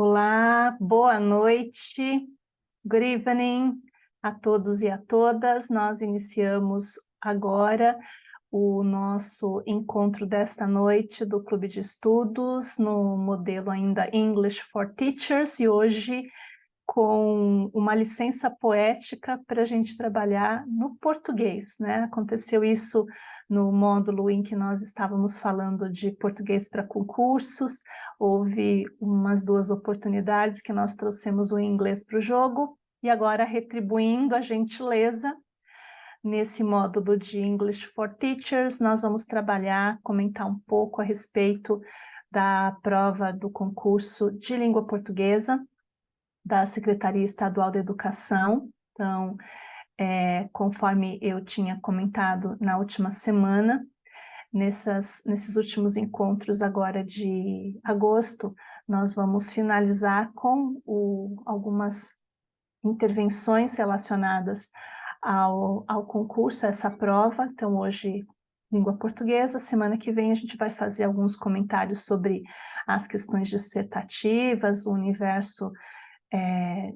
Olá, boa noite, good evening a todos e a todas. Nós iniciamos agora o nosso encontro desta noite do Clube de Estudos, no modelo ainda English for Teachers, e hoje com uma licença poética para a gente trabalhar no português, né? Aconteceu isso no módulo em que nós estávamos falando de português para concursos, houve umas duas oportunidades que nós trouxemos o inglês para o jogo, e agora retribuindo a gentileza, nesse módulo de English for Teachers, nós vamos trabalhar, comentar um pouco a respeito da prova do concurso de língua portuguesa, da Secretaria Estadual da Educação. Então, conforme eu tinha comentado na última semana, nesses últimos encontros agora de agosto, nós vamos finalizar com algumas intervenções relacionadas ao concurso, a essa prova. Então, hoje, língua portuguesa, semana que vem a gente vai fazer alguns comentários sobre as questões dissertativas, o universo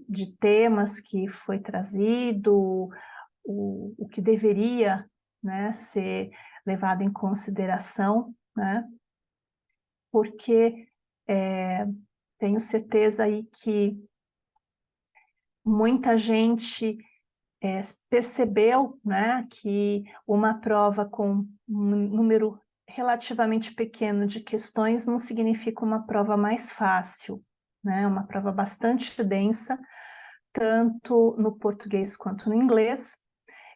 de temas que foi trazido, o que deveria, né, ser levado em consideração, né, porque tenho certeza aí que muita gente percebeu, né, que uma prova com um número relativamente pequeno de questões não significa uma prova mais fácil, né, uma prova bastante densa, tanto no português quanto no inglês,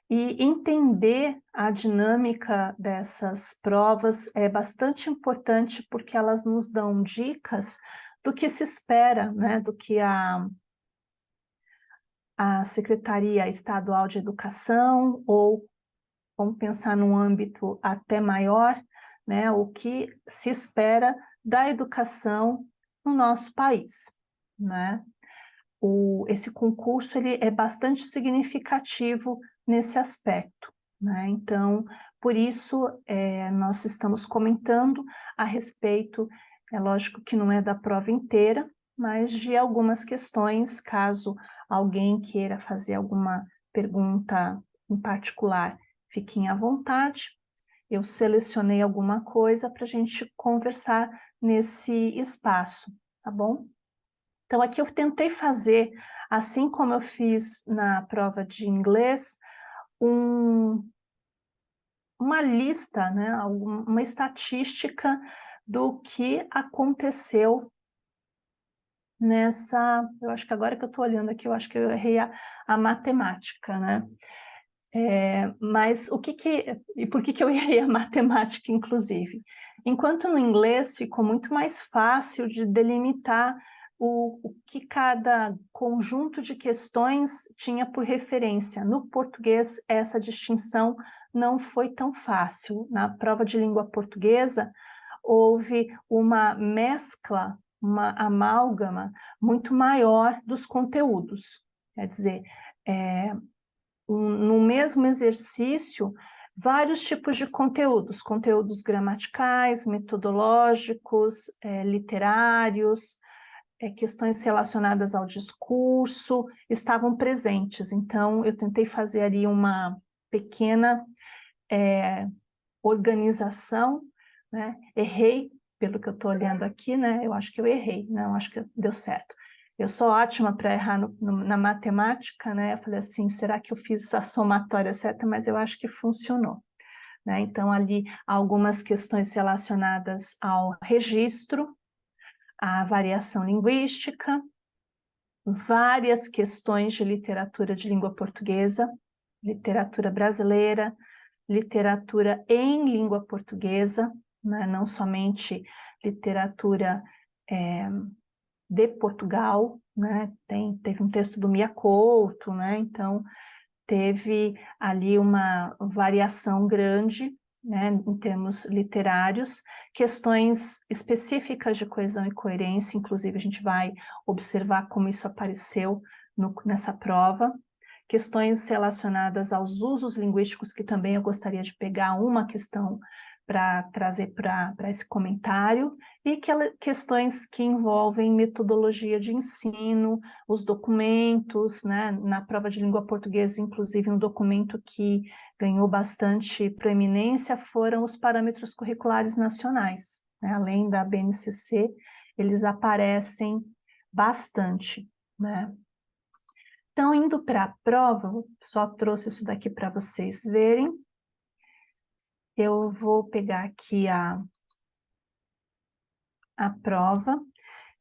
e entender a dinâmica dessas provas é bastante importante porque elas nos dão dicas do que se espera, né, do que a Secretaria Estadual de Educação, ou vamos pensar num âmbito até maior, né, o que se espera da educação no nosso país, né? Esse concurso ele é bastante significativo nesse aspecto, né? Então, por isso, nós estamos comentando a respeito, é lógico que não é da prova inteira, mas de algumas questões, caso alguém queira fazer alguma pergunta em particular, fiquem à vontade. Eu selecionei alguma coisa para a gente conversar nesse espaço, tá bom? Então, aqui eu tentei fazer, assim como eu fiz na prova de inglês, uma lista, né, uma estatística do que aconteceu nessa... Eu acho que agora que eu estou olhando aqui, eu acho que eu errei a matemática, né? Mas e por que eu errei a matemática, inclusive? Enquanto no inglês ficou muito mais fácil de delimitar o que cada conjunto de questões tinha por referência. No português, essa distinção não foi tão fácil. Na prova de língua portuguesa, houve uma mescla, uma amálgama muito maior dos conteúdos. Quer dizer, no mesmo exercício, vários tipos de conteúdos gramaticais, metodológicos, literários, questões relacionadas ao discurso, estavam presentes. Então, eu tentei fazer ali uma pequena organização, né? Errei, pelo que eu estou olhando aqui, né? Eu acho que eu errei, não, acho que deu certo. Eu sou ótima para errar na matemática, né? Eu falei assim, será que eu fiz a somatória certa? Mas eu acho que funcionou, né? Então, ali, algumas questões relacionadas ao registro, à variação linguística, várias questões de literatura de língua portuguesa, literatura brasileira, literatura em língua portuguesa, né? Não somente literatura de Portugal, né? Teve um texto do Mia Couto, né? Então, teve ali uma variação grande, né, em termos literários, questões específicas de coesão e coerência, inclusive a gente vai observar como isso apareceu nessa prova, questões relacionadas aos usos linguísticos, que também eu gostaria de pegar uma questão para trazer para esse comentário, e questões que envolvem metodologia de ensino, os documentos, né? Na prova de língua portuguesa, inclusive, um documento que ganhou bastante proeminência foram os parâmetros curriculares nacionais, né? Além da BNCC, eles aparecem bastante, né? Então, indo para a prova, só trouxe isso daqui para vocês verem. Eu vou pegar aqui a prova.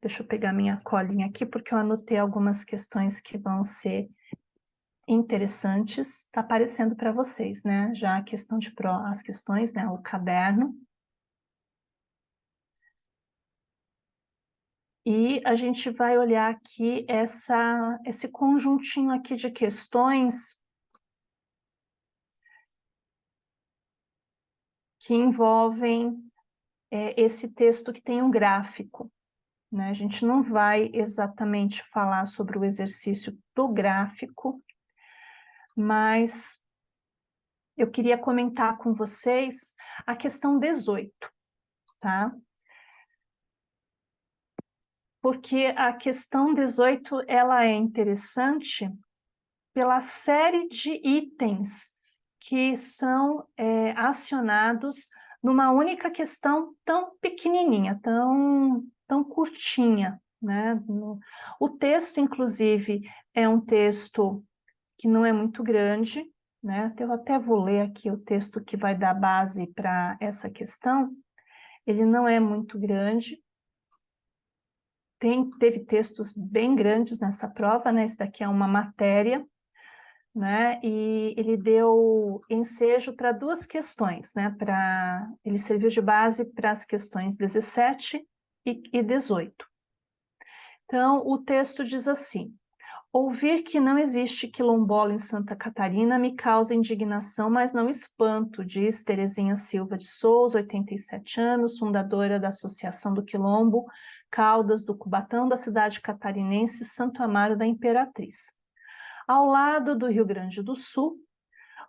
Deixa eu pegar minha colinha aqui, porque eu anotei algumas questões que vão ser interessantes. Está aparecendo para vocês, né? Já a questão de as questões, né? O caderno. E a gente vai olhar aqui esse conjuntinho aqui de questões que envolvem esse texto que tem um gráfico, né? A gente não vai exatamente falar sobre o exercício do gráfico, mas eu queria comentar com vocês a questão 18, tá? Porque a questão 18, ela é interessante pela série de itens que são acionados numa única questão tão pequenininha, tão curtinha, né? O texto, inclusive, é um texto que não é muito grande, né? Eu até vou ler aqui o texto que vai dar base para essa questão. Ele não é muito grande. Teve textos bem grandes nessa prova, né? Esse daqui é uma matéria, né? E ele deu ensejo para duas questões, né? Ele serviu de base para as questões 17 e 18. Então, o texto diz assim: ouvir que não existe quilombola em Santa Catarina me causa indignação, mas não espanto, diz Terezinha Silva de Souza, 87 anos, fundadora da Associação do Quilombo, Caldas do Cubatão, da cidade catarinense Santo Amaro da Imperatriz. Ao lado do Rio Grande do Sul,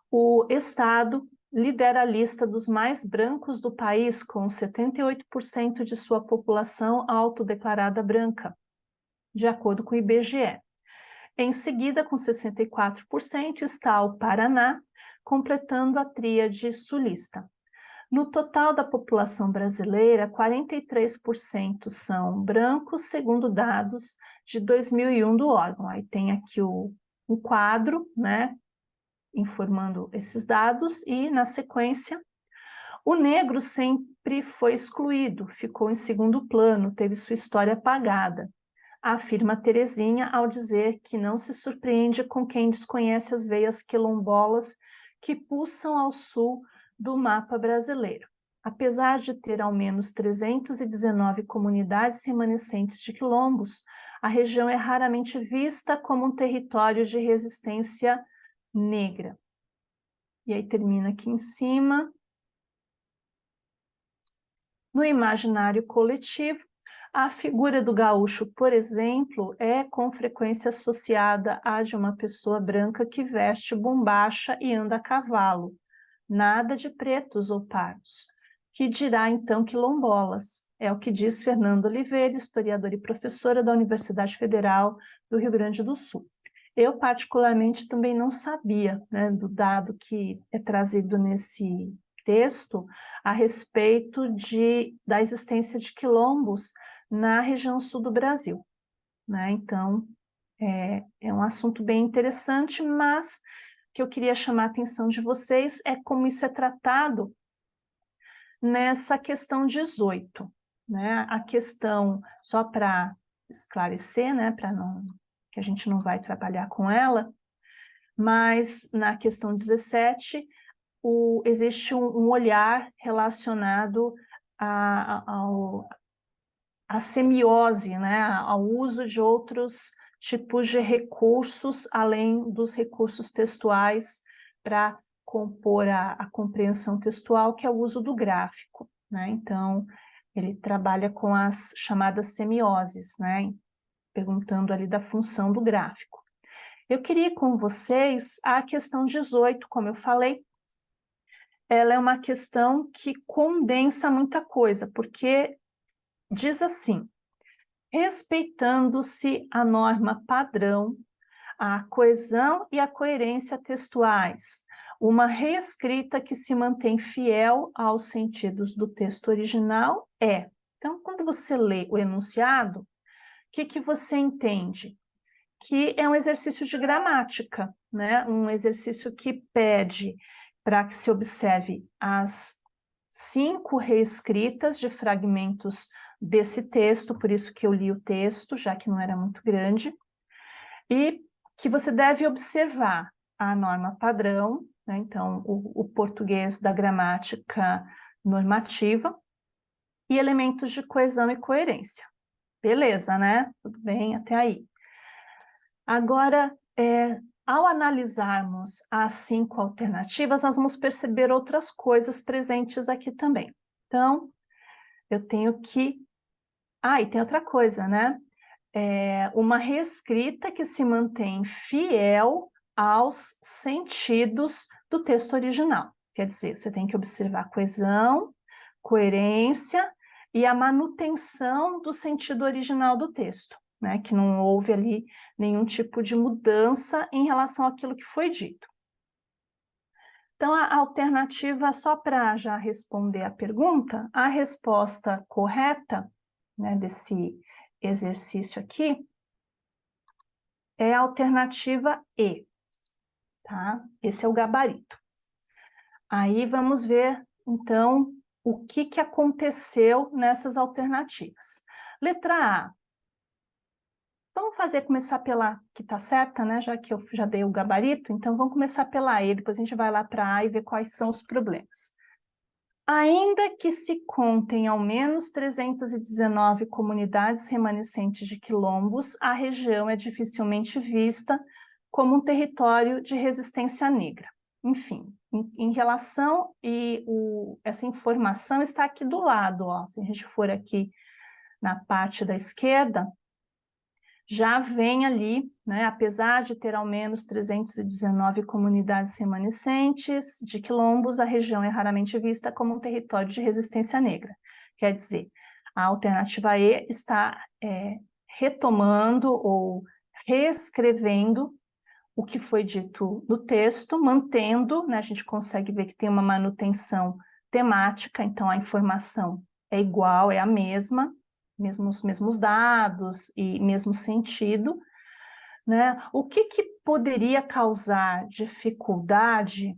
o estado lidera a lista dos mais brancos do país, com 78% de sua população autodeclarada branca, de acordo com o IBGE. Em seguida, com 64%, está o Paraná, completando a tríade sulista. No total da população brasileira, 43% são brancos, segundo dados de 2001 do órgão. Aí tem aqui o quadro, né, informando esses dados, e, na sequência, o negro sempre foi excluído, ficou em segundo plano, teve sua história apagada, afirma Terezinha ao dizer que não se surpreende com quem desconhece as veias quilombolas que pulsam ao sul do mapa brasileiro. Apesar de ter ao menos 319 comunidades remanescentes de quilombos, a região é raramente vista como um território de resistência negra. E aí termina aqui em cima. No imaginário coletivo, a figura do gaúcho, por exemplo, é com frequência associada à de uma pessoa branca que veste bombacha e anda a cavalo, nada de pretos ou pardos. Que dirá então quilombolas? É o que diz Fernanda Oliveira, historiadora e professora da Universidade Federal do Rio Grande do Sul. Eu, particularmente, também não sabia, né, do dado que é trazido nesse texto a respeito da existência de quilombos na região sul do Brasil, né? Então, é um assunto bem interessante, mas que eu queria chamar a atenção de vocês é como isso é tratado nessa questão 18, né? A questão, só para esclarecer, né, que a gente não vai trabalhar com ela, mas na questão 17, existe um olhar relacionado à semiose, né, ao uso de outros tipos de recursos, além dos recursos textuais, para compor a compreensão textual, que é o uso do gráfico, né? Então, ele trabalha com as chamadas semioses, né, perguntando ali da função do gráfico. Eu queria com vocês a questão 18, como eu falei, ela é uma questão que condensa muita coisa, porque diz assim: respeitando-se a norma padrão, a coesão e a coerência textuais, uma reescrita que se mantém fiel aos sentidos do texto original é. Então, quando você lê o enunciado, o que você entende? Que é um exercício de gramática, né? Um exercício que pede para que se observe as 5 reescritas de fragmentos desse texto, por isso que eu li o texto, já que não era muito grande, e que você deve observar a norma padrão, né? Então, o português da gramática normativa, e elementos de coesão e coerência. Beleza, né? Tudo bem até aí. Agora, ao analisarmos as 5 alternativas, nós vamos perceber outras coisas presentes aqui também. Então, eu tenho que... Ah, e tem outra coisa, né? Uma reescrita que se mantém fiel aos sentidos do texto original. Quer dizer, você tem que observar coesão, coerência e a manutenção do sentido original do texto, né? Que não houve ali nenhum tipo de mudança em relação àquilo que foi dito. Então, a alternativa, só para já responder a pergunta, a resposta correta, né, desse exercício aqui é a alternativa E, tá? Esse é o gabarito. Aí vamos ver, então, o que aconteceu nessas alternativas. Letra A. Vamos começar pela que está certa, né? Já que eu já dei o gabarito, então vamos começar pela E, depois a gente vai lá para A e ver quais são os problemas. Ainda que se contem ao menos 319 comunidades remanescentes de quilombos, a região é dificilmente vista como um território de resistência negra. Enfim, em relação, essa informação está aqui do lado, ó. Se a gente for aqui na parte da esquerda, já vem ali, né, apesar de ter ao menos 319 comunidades remanescentes de quilombos, a região é raramente vista como um território de resistência negra. Quer dizer, a alternativa E está retomando ou reescrevendo o que foi dito no texto, mantendo, né, a gente consegue ver que tem uma manutenção temática, então a informação é igual, é a mesma, mesmos dados e mesmo sentido, né? O que poderia causar dificuldade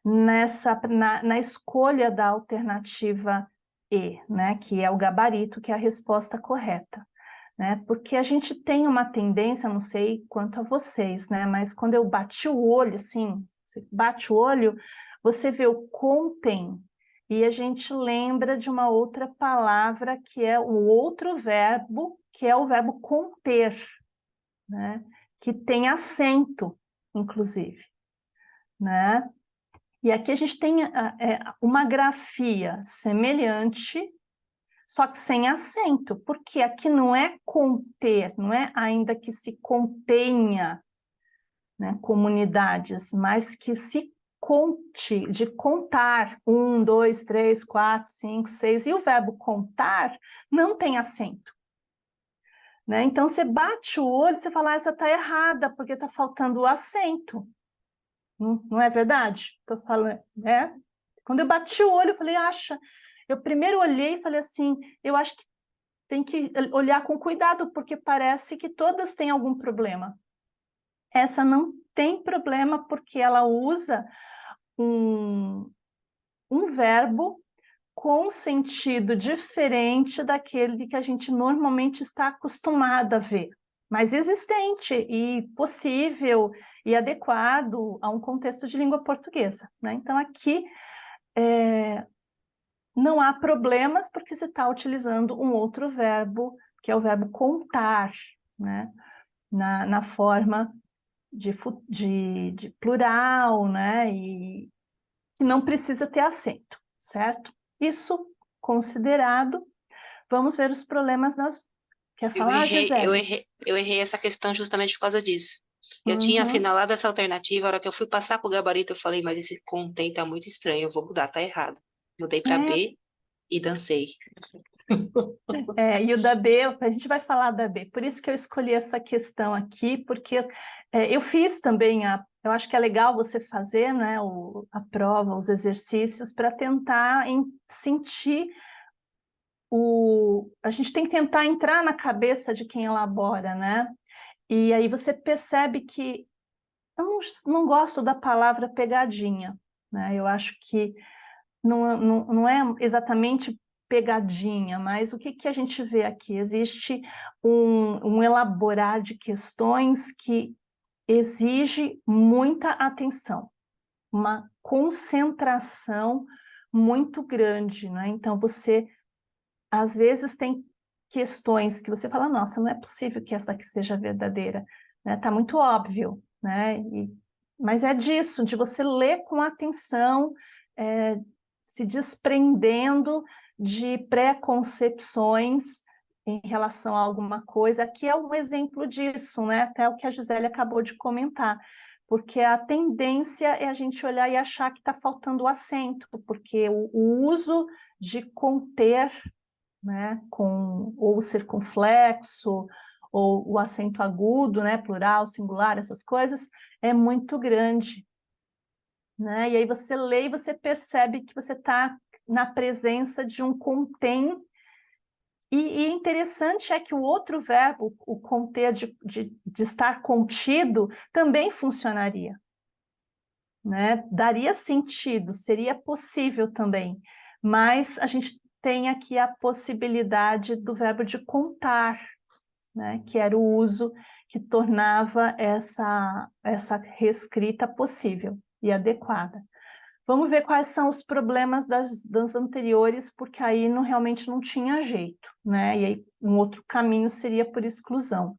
na escolha da alternativa E, né? Que é o gabarito, que é a resposta correta, né? Porque a gente tem uma tendência, não sei quanto a vocês, né? Mas quando eu bati o olho, assim, você bate o olho, você vê o contem, e a gente lembra de uma outra palavra que é o outro verbo, que é o verbo conter, né? Que tem acento, inclusive, né? E aqui a gente tem uma grafia semelhante, só que sem acento, porque aqui não é conter, não é ainda que se contenha, né, comunidades, mas que se conte, de contar, 1, 2, 3, 4, 5, 6, e o verbo contar não tem acento, né? Então você bate o olho e você fala, essa está errada, porque está faltando o acento. Não é verdade? Estou falando, né? Quando eu bati o olho, eu falei, eu primeiro olhei e falei assim, eu acho que tem que olhar com cuidado, porque parece que todas têm algum problema. Essa não tem problema, porque ela usa um verbo com sentido diferente daquele que a gente normalmente está acostumado a ver, mas existente e possível e adequado a um contexto de língua portuguesa, né? Então, aqui não há problemas, porque você está utilizando um outro verbo, que é o verbo contar, né? Na forma de plural, né? E que não precisa ter acento, certo? Isso considerado, vamos ver os problemas nas... Quer Eu falar, errei, eu Gisele? errei, eu errei essa questão justamente por causa disso. Eu tinha Uhum. assinalado essa alternativa, a hora que eu fui passar pro gabarito, eu falei, mas esse contém tá muito estranho, eu vou mudar, tá errado. Mudei para É, B e dancei. e o da B, a gente vai falar da B, por isso que eu escolhi essa questão aqui, porque eu fiz também eu acho que é legal você fazer, né, a prova, os exercícios, para tentar sentir a gente tem que tentar entrar na cabeça de quem elabora, né? E aí você percebe que eu não gosto da palavra pegadinha, né? Eu acho que não é exatamente pegadinha, mas o que a gente vê aqui? Existe um elaborar de questões que exige muita atenção, uma concentração muito grande, né? Então, você, às vezes, tem questões que você fala, nossa, não é possível que essa aqui seja verdadeira, né? Tá muito óbvio, né? Mas é disso, de você ler com atenção, é, se desprendendo de preconcepções em relação a alguma coisa. Aqui é um exemplo disso, né? Até o que a Gisele acabou de comentar, porque a tendência é a gente olhar e achar que está faltando o acento, porque o uso de conter, né, com ou o circunflexo, ou o acento agudo, né, plural, singular, essas coisas, é muito grande, né? E aí você lê e você percebe que você está na presença de um contém, e interessante é que o outro verbo, o conter, de estar contido, também funcionaria, né? Daria sentido, seria possível também, mas a gente tem aqui a possibilidade do verbo de contar, né? Que era o uso que tornava essa reescrita possível e adequada. Vamos ver quais são os problemas das anteriores, porque aí realmente não tinha jeito, né? E aí um outro caminho seria por exclusão.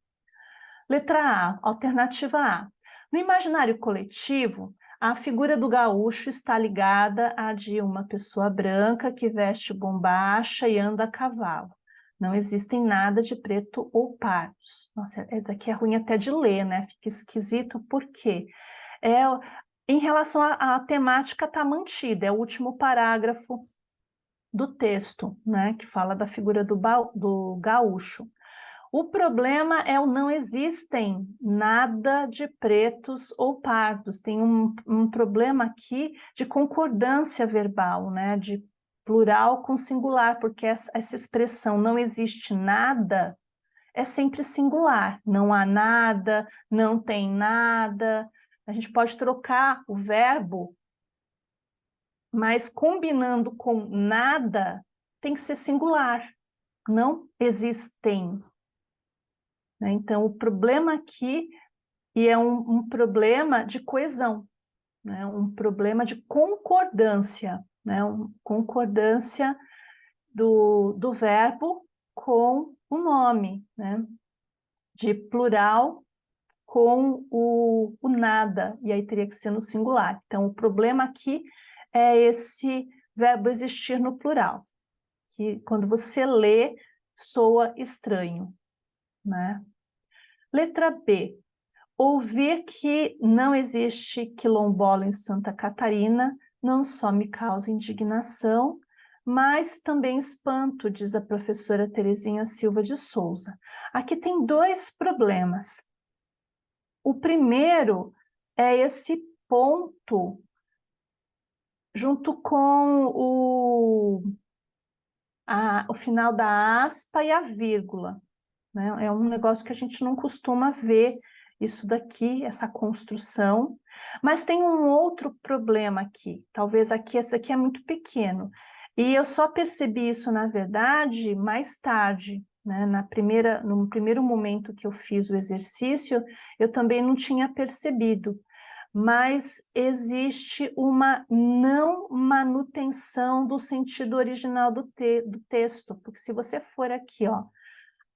Letra A, alternativa A. No imaginário coletivo, a figura do gaúcho está ligada à de uma pessoa branca que veste bombacha e anda a cavalo. Não existem nada de preto ou pardos. Nossa, essa aqui é ruim até de ler, né? Fica esquisito, por quê? Em relação à temática, está mantida, é o último parágrafo do texto, né? Que fala da figura do gaúcho. O problema é o não existem nada de pretos ou pardos. Tem um problema aqui de concordância verbal, né? De plural com singular, porque essa expressão não existe nada é sempre singular. Não há nada, não tem nada. A gente pode trocar o verbo, mas combinando com nada tem que ser singular. Não existem, né? Então, o problema aqui é um problema de coesão, né? Um problema de concordância, né? Concordância do verbo com o nome, né? De plural com o nada, e aí teria que ser no singular. Então, o problema aqui é esse verbo existir no plural, que quando você lê, soa estranho, né? Letra B. Ouvir que não existe quilombola em Santa Catarina não só me causa indignação, mas também espanto, diz a professora Terezinha Silva de Souza. Aqui tem dois problemas. O primeiro é esse ponto junto com o final da aspa e a vírgula, né? É um negócio que a gente não costuma ver isso daqui, essa construção, mas tem um outro problema aqui, talvez aqui, esse aqui é muito pequeno, e eu só percebi isso, na verdade, mais tarde, né? No primeiro momento que eu fiz o exercício, eu também não tinha percebido, mas existe uma não manutenção do sentido original do texto, porque se você for aqui, ó,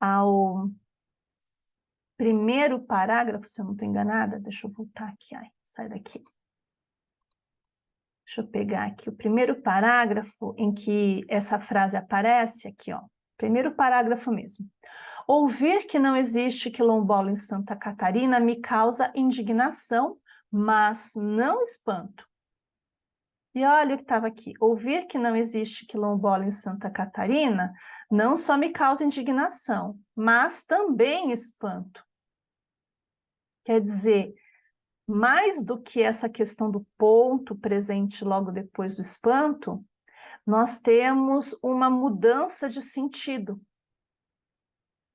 ao primeiro parágrafo, se eu não estou enganada, deixa eu voltar aqui, ai, sai daqui. Deixa eu pegar aqui o primeiro parágrafo em que essa frase aparece, aqui, ó, primeiro parágrafo mesmo. Ouvir que não existe quilombola em Santa Catarina me causa indignação, mas não espanto. E olha o que estava aqui. Ouvir que não existe quilombola em Santa Catarina não só me causa indignação, mas também espanto. Quer dizer, mais do que essa questão do ponto presente logo depois do espanto, nós temos uma mudança de sentido.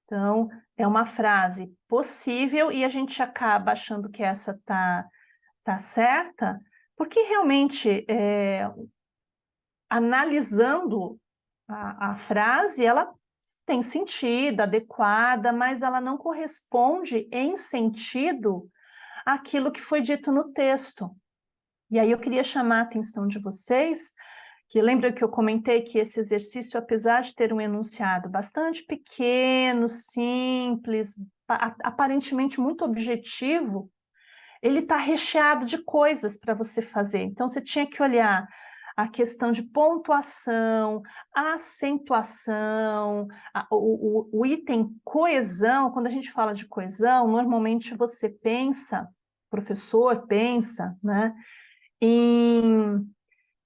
Então, é uma frase possível e a gente acaba achando que essa tá certa, porque realmente, analisando a frase, ela tem sentido, adequada, mas ela não corresponde em sentido àquilo que foi dito no texto. E aí eu queria chamar a atenção de vocês, que lembra que eu comentei que esse exercício, apesar de ter um enunciado bastante pequeno, simples, aparentemente muito objetivo, ele está recheado de coisas para você fazer. Então, você tinha que olhar a questão de pontuação, acentuação, o item coesão. Quando a gente fala de coesão, normalmente você pensa, o professor pensa, né,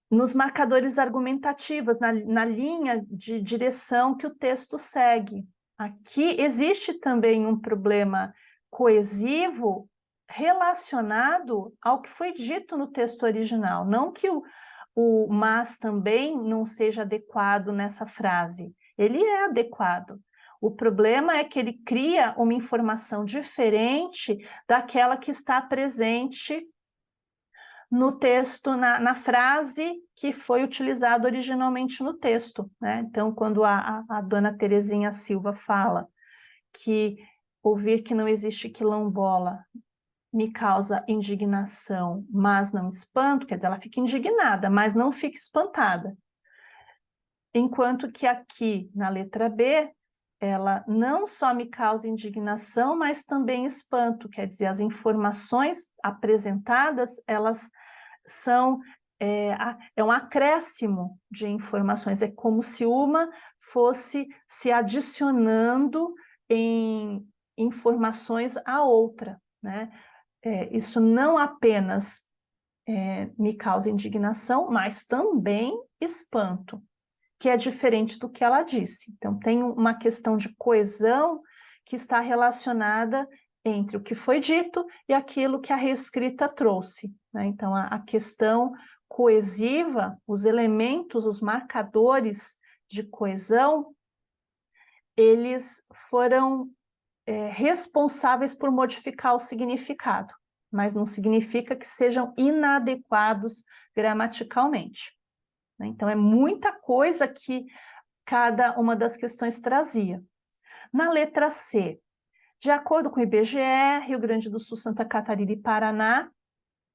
nos marcadores argumentativos, na linha de direção que o texto segue. Aqui existe também um problema coesivo relacionado ao que foi dito no texto original. Não que o mas também não seja adequado nessa frase. Ele é adequado. O problema é que ele cria uma informação diferente daquela que está presente no texto, na frase que foi utilizada originalmente no texto, né? Então, quando a dona Terezinha Silva fala que ouvir que não existe quilombola me causa indignação, mas não espanto, quer dizer, ela fica indignada, mas não fica espantada. Enquanto que aqui, na letra B, ela não só me causa indignação, mas também espanto, quer dizer, as informações apresentadas, elas são um acréscimo de informações, é como se uma fosse se adicionando em informações à outra, né? Isso não apenas me causa indignação, mas também espanto, que é diferente do que ela disse. Então, tem uma questão de coesão que está relacionada entre o que foi dito e aquilo que a reescrita trouxe, né? Então, a questão coesiva, os elementos, os marcadores de coesão, eles foram responsáveis por modificar o significado, mas não significa que sejam inadequados gramaticalmente, né? Então, é muita coisa que cada uma das questões trazia. Na letra C, de acordo com o IBGE, Rio Grande do Sul, Santa Catarina e Paraná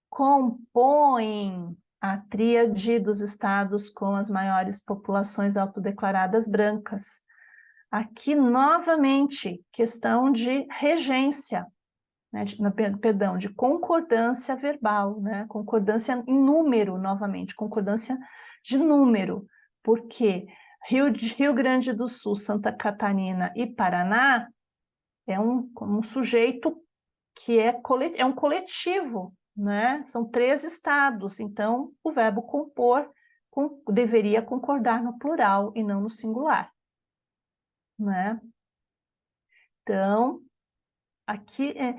compõem a tríade dos estados com as maiores populações autodeclaradas brancas. Aqui, novamente, questão de regência, né, de concordância verbal, né, concordância em número, novamente, concordância de número, porque Rio Grande do Sul, Santa Catarina e Paraná é um sujeito que é um coletivo, né? São 3 estados, então o verbo compor deveria concordar no plural e não no singular, né? Então, aqui é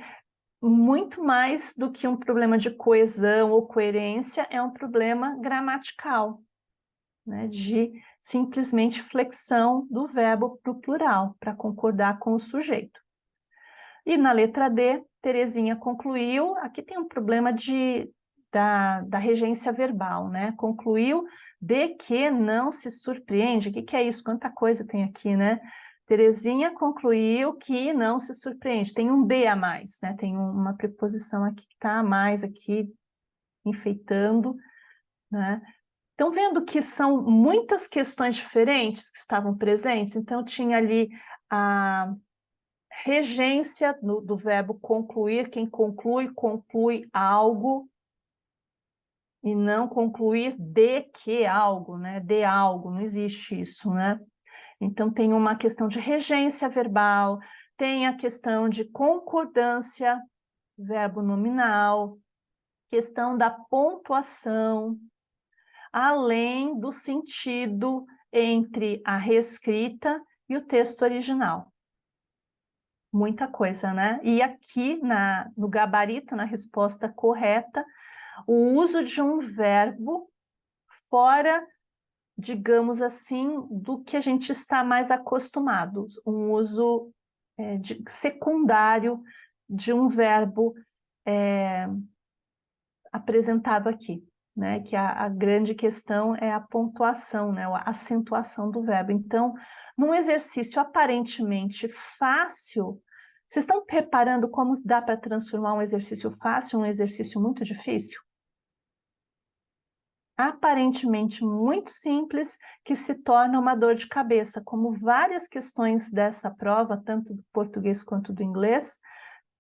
muito mais do que um problema de coesão ou coerência, é um problema gramatical, né? De simplesmente flexão do verbo para o plural, para concordar com o sujeito. E na letra D, Terezinha concluiu, aqui tem um problema da regência verbal, né? Concluiu de que não se surpreende. O que é isso? Quanta coisa tem aqui, né? Terezinha concluiu que não se surpreende. Tem um de a mais, né? Tem uma preposição aqui que está a mais aqui, enfeitando, né? Estão vendo que são muitas questões diferentes que estavam presentes? Então, tinha ali a regência do verbo concluir, quem conclui, conclui algo, e não concluir de que algo, né? De algo, não existe isso, né? Então, tem uma questão de regência verbal, tem a questão de concordância, verbo nominal, questão da pontuação, além do sentido entre a reescrita e o texto original. Muita coisa, né? E aqui no gabarito, na resposta correta, o uso de um verbo fora, digamos assim, do que a gente está mais acostumado, um uso secundário de um verbo apresentado aqui, né? Que a grande questão é a pontuação, né? A acentuação do verbo. Então, num exercício aparentemente fácil, vocês estão reparando como dá para transformar um exercício fácil em um exercício muito difícil? Aparentemente muito simples, que se torna uma dor de cabeça, como várias questões dessa prova, tanto do português quanto do inglês,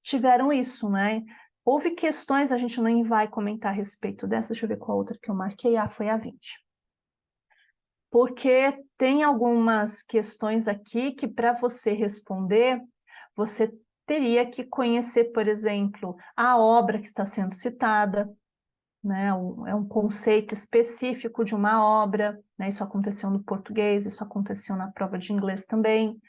tiveram isso, né? Houve questões, a gente nem vai comentar a respeito dessa, deixa eu ver qual outra que eu marquei, foi a 20. Porque tem algumas questões aqui que para você responder, você teria que conhecer, por exemplo, a obra que está sendo citada, né? É um conceito específico de uma obra, né? Isso aconteceu no português, isso aconteceu na prova de inglês também,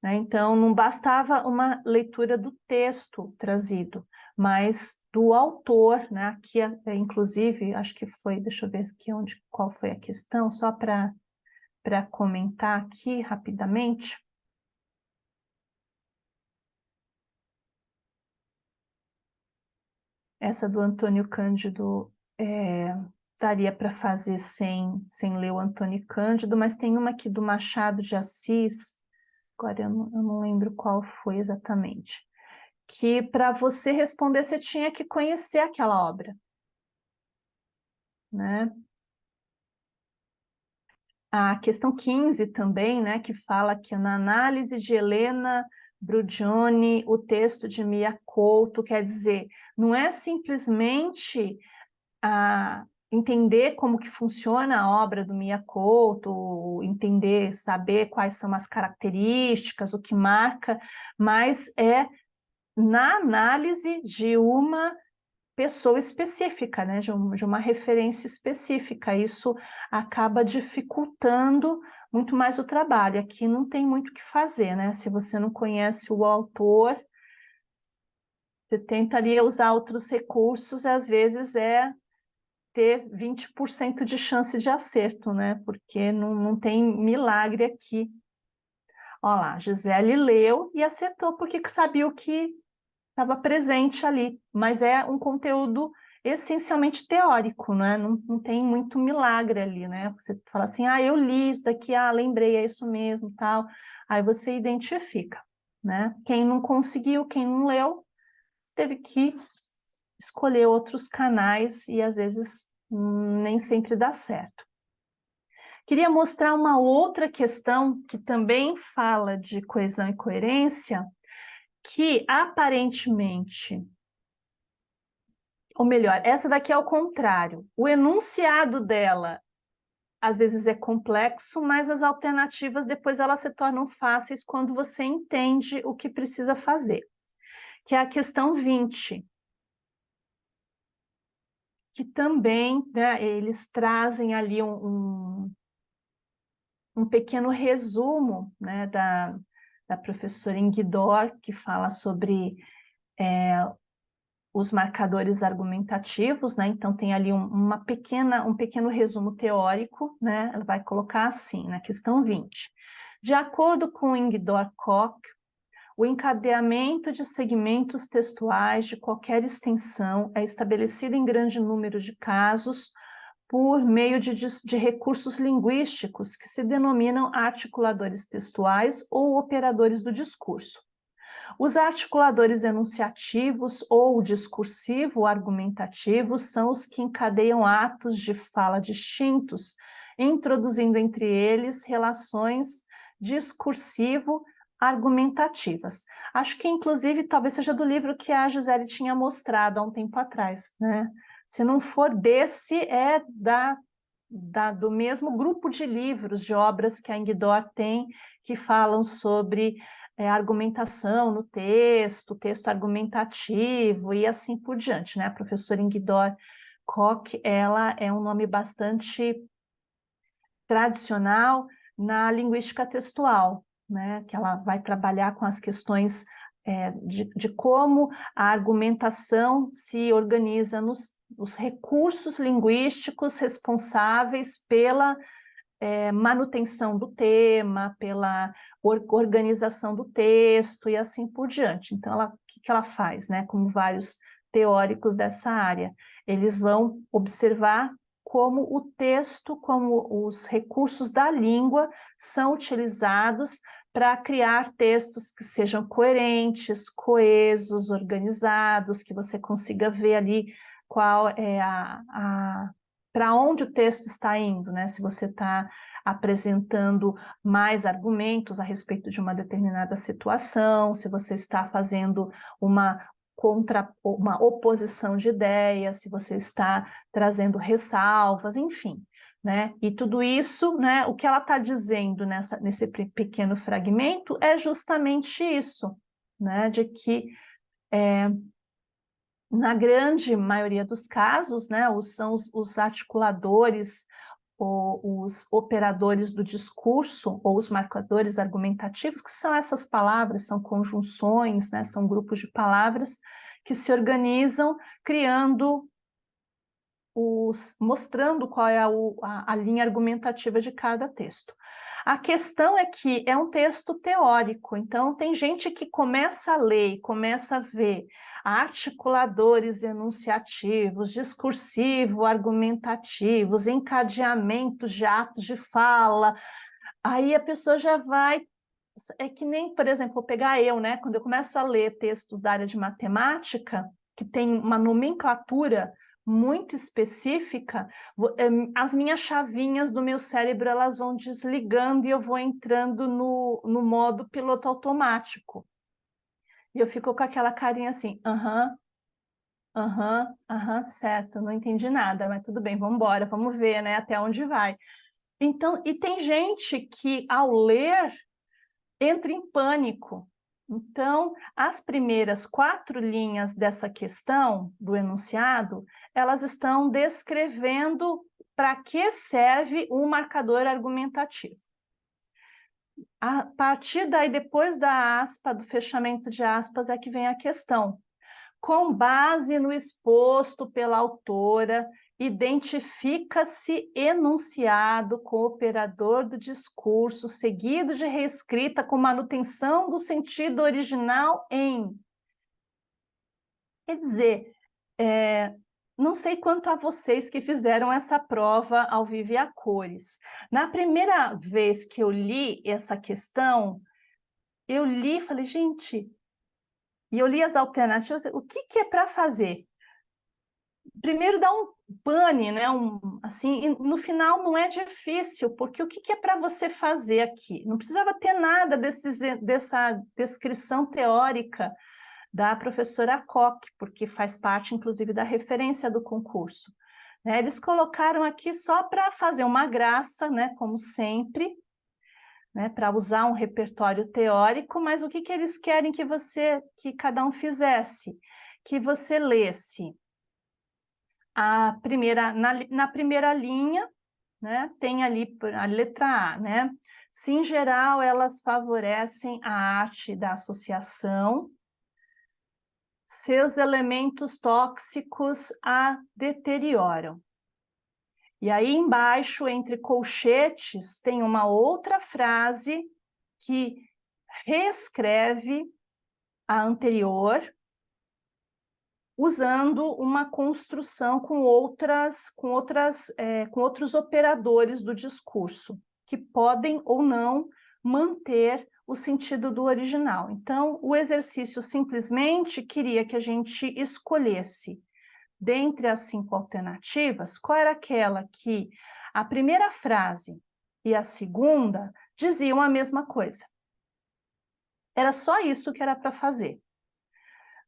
né? Então, não bastava uma leitura do texto trazido, mas do autor, né? Aqui, inclusive, acho que foi, deixa eu ver aqui qual foi a questão, só para comentar aqui rapidamente. Essa do Antônio Cândido daria para fazer sem ler o Antônio Cândido, mas tem uma aqui do Machado de Assis, agora eu não lembro qual foi exatamente, que para você responder você tinha que conhecer aquela obra, né? A questão 15 também, né, que fala que na análise de Helena Brugioni, o texto de Mia Couto, quer dizer, não é simplesmente entender como que funciona a obra do Mia Couto, entender, saber quais são as características, o que marca, mas é na análise de uma pessoa específica, né, de uma referência específica. Isso acaba dificultando muito mais o trabalho. Aqui não tem muito o que fazer, né? Se você não conhece o autor, você tentaria usar outros recursos, e às vezes ter 20% de chance de acerto, né? Porque não tem milagre aqui. Olha lá, Gisele leu e acertou porque sabia o que estava presente ali, mas é um conteúdo essencialmente teórico, né? Não tem muito milagre ali, né? Você fala assim, eu li isso daqui, lembrei, é isso mesmo, tal. Aí você identifica, né? Quem não conseguiu, quem não leu, teve que escolher outros canais e às vezes nem sempre dá certo. Queria mostrar uma outra questão que também fala de coesão e coerência, que aparentemente, ou melhor, essa daqui é o contrário. O enunciado dela às vezes é complexo, mas as alternativas depois elas se tornam fáceis quando você entende o que precisa fazer, que é a questão 20. Que também, né, eles trazem ali um pequeno resumo, né, da professora Inguidor, que fala sobre os marcadores argumentativos, né? Então tem ali um pequeno resumo teórico, né? Ela vai colocar assim, na questão 20. De acordo com Inguidor-Koch, o encadeamento de segmentos textuais de qualquer extensão é estabelecido em grande número de casos por meio de recursos linguísticos que se denominam articuladores textuais ou operadores do discurso. Os articuladores enunciativos ou discursivo-argumentativos são os que encadeiam atos de fala distintos, introduzindo entre eles relações discursivo-argumentativas. Acho que, inclusive, talvez seja do livro que a Gisele tinha mostrado há um tempo atrás, né? Se não for desse, é da do mesmo grupo de livros, de obras que a Enguidor tem, que falam sobre argumentação no texto argumentativo e assim por diante, né? A professora Enguidor Koch, ela é um nome bastante tradicional na linguística textual, né? Que ela vai trabalhar com as questões de como a argumentação se organiza nos recursos linguísticos responsáveis pela manutenção do tema, pela organização do texto e assim por diante. Então, o que ela faz, né? Como vários teóricos dessa área, eles vão observar como o texto, como os recursos da língua são utilizados para criar textos que sejam coerentes, coesos, organizados, que você consiga ver ali qual é para onde o texto está indo, né? Se você está apresentando mais argumentos a respeito de uma determinada situação, se você está fazendo uma oposição de ideias, se você está trazendo ressalvas, enfim, né? E tudo isso, né? O que ela está dizendo nesse pequeno fragmento é justamente isso, né? De que na grande maioria dos casos, né, são os articuladores, os operadores do discurso, ou os marcadores argumentativos, que são essas palavras, são conjunções, né, são grupos de palavras que se organizam, criando mostrando qual é a linha argumentativa de cada texto. A questão é que é um texto teórico, então tem gente que começa a ler, começa a ver articuladores enunciativos, discursivo, argumentativos, encadeamentos de atos de fala, aí a pessoa já vai... É que nem, por exemplo, vou pegar eu, né? Quando eu começo a ler textos da área de matemática, que tem uma nomenclatura muito específica, as minhas chavinhas do meu cérebro elas vão desligando e eu vou entrando no modo piloto automático. E eu fico com aquela carinha assim, certo, não entendi nada, mas tudo bem, vamos embora, vamos ver, né, até onde vai. Então, e tem gente que, ao ler, entra em pânico. Então, as primeiras 4 linhas dessa questão, do enunciado, elas estão descrevendo para que serve um marcador argumentativo. A partir daí, depois da aspa, do fechamento de aspas, é que vem a questão. Com base no exposto pela autora, identifica-se enunciado com o operador do discurso, seguido de reescrita com manutenção do sentido original em... Quer dizer, não sei quanto a vocês que fizeram essa prova ao vivo e a cores. Na primeira vez que eu li essa questão, eu li e falei, gente... E eu li as alternativas, o que é para fazer? Primeiro dá um pane, né? Assim, no final não é difícil, porque o que é para você fazer aqui? Não precisava ter nada dessa descrição teórica da professora Koch, porque faz parte, inclusive, da referência do concurso. Né? Eles colocaram aqui só para fazer uma graça, né? Como sempre, né, para usar um repertório teórico, mas o que eles querem que cada um fizesse? Que você lesse na primeira linha, né, tem ali a letra A, né? Se em geral elas favorecem a arte da associação, seus elementos tóxicos a deterioram. E aí embaixo, entre colchetes, tem uma outra frase que reescreve a anterior, usando uma construção com outros operadores do discurso, que podem ou não manter o sentido do original. Então, o exercício simplesmente queria que a gente escolhesse, dentre as 5 alternativas, qual era aquela que a primeira frase e a segunda diziam a mesma coisa. Era só isso que era para fazer.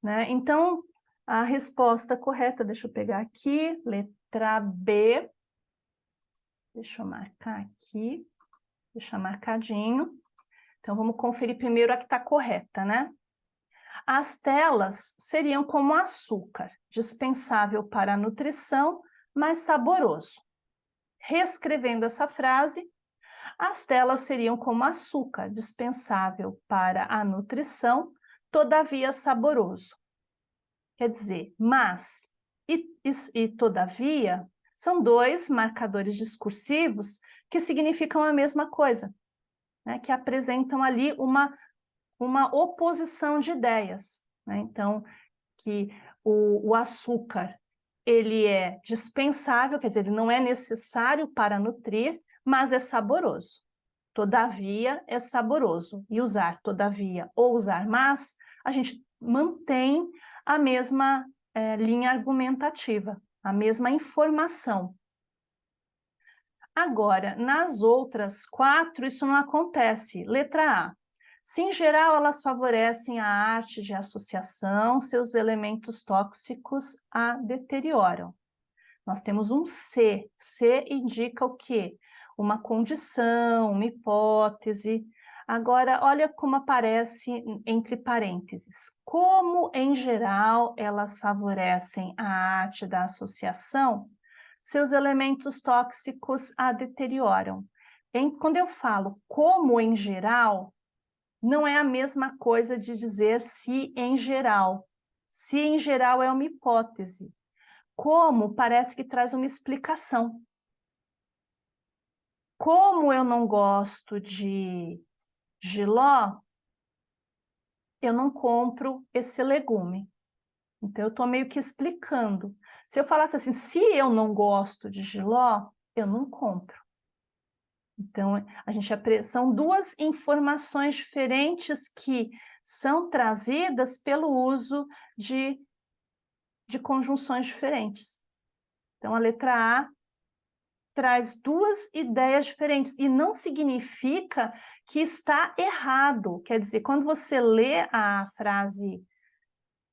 Né? Então, a resposta correta, deixa eu pegar aqui, letra B, Deixa eu marcar aqui, deixar marcadinho. Então, vamos conferir primeiro a que está correta, né? As telas seriam como açúcar, dispensável para a nutrição, mas saboroso. Reescrevendo essa frase, as telas seriam como açúcar, dispensável para a nutrição, todavia saboroso. Quer dizer, mas e todavia são dois marcadores discursivos que significam a mesma coisa, né? Que apresentam ali uma oposição de ideias, né? Então, que o açúcar ele é dispensável, quer dizer, ele não é necessário para nutrir, mas é saboroso. Todavia é saboroso. E usar todavia ou usar mas, a gente mantém a mesma linha argumentativa, a mesma informação. Agora, nas outras 4, isso não acontece. Letra A. Se, em geral, elas favorecem a arte de associação, seus elementos tóxicos a deterioram. Nós temos um C. C indica o quê? Uma condição, uma hipótese. Agora, olha como aparece entre parênteses. Como, em geral, elas favorecem a arte da associação, seus elementos tóxicos a deterioram. Quando eu falo como, em geral, não é a mesma coisa de dizer se em geral. Se em geral é uma hipótese. Como parece que traz uma explicação. Como eu não gosto de jiló, eu não compro esse legume. Então, eu estou meio que explicando. Se eu falasse assim, se eu não gosto de jiló, eu não compro. Então, são duas informações diferentes que são trazidas pelo uso de conjunções diferentes. Então, a letra A traz duas ideias diferentes e não significa que está errado. Quer dizer, quando você lê a frase,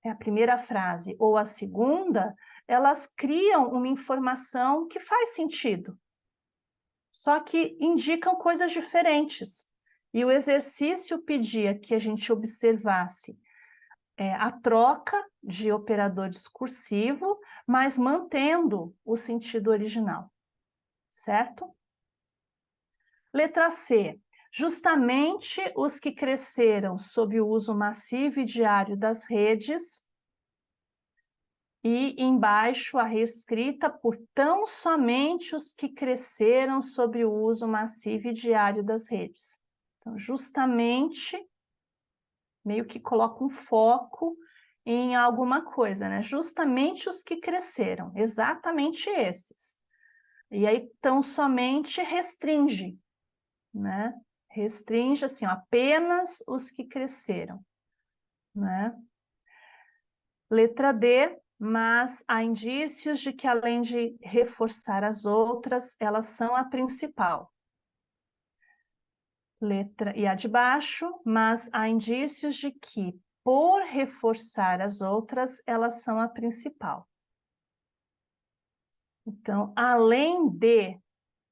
a primeira frase ou a segunda, elas criam uma informação que faz sentido, só que indicam coisas diferentes. E o exercício pedia que a gente observasse a troca de operador discursivo, mas mantendo o sentido original, certo? Letra C. Justamente os que cresceram sob o uso massivo e diário das redes, e embaixo a reescrita por tão somente os que cresceram sob o uso massivo e diário das redes. Então, justamente, meio que coloca um foco em alguma coisa, né? Justamente os que cresceram, exatamente esses. E aí, tão somente restringe, né? Restringe, assim, ó, apenas os que cresceram, né? Letra D, mas há indícios de que, além de reforçar as outras, elas são a principal. Letra E a de baixo, mas há indícios de que, por reforçar as outras, elas são a principal. Então, além de